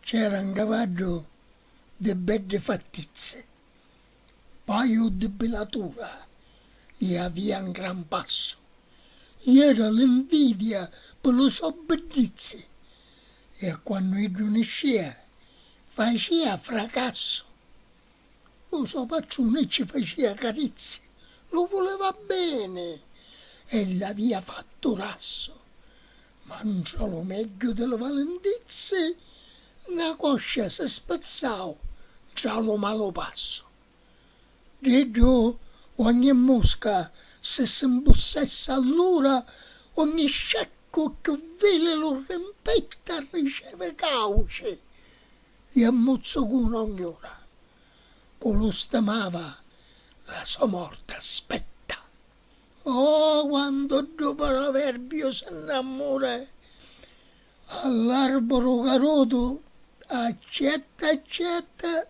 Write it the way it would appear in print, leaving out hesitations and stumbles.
c'era un cavallo di belle fattizie, paio di belatura, e aveva un gran passo. Era l'invidia per le sue bellezze, e quando egli nasceva faceva fracasso. Lo suo paccione ci faceva carezze, lo voleva bene e l'aveva fatto rasso. Ma non solo meglio delle valentizze, una coscia si spezzava già lo malo passo. Dietro ogni mosca se si imbussesse allora, ogni scecco che vele lo rimpetta riceve cauce e a mozzocuno ogni ora. Lo stemava, la sua morte aspetta. Oh, quando dopo l'avverbio si innamora, all'arboro caroto, accetta, accetta,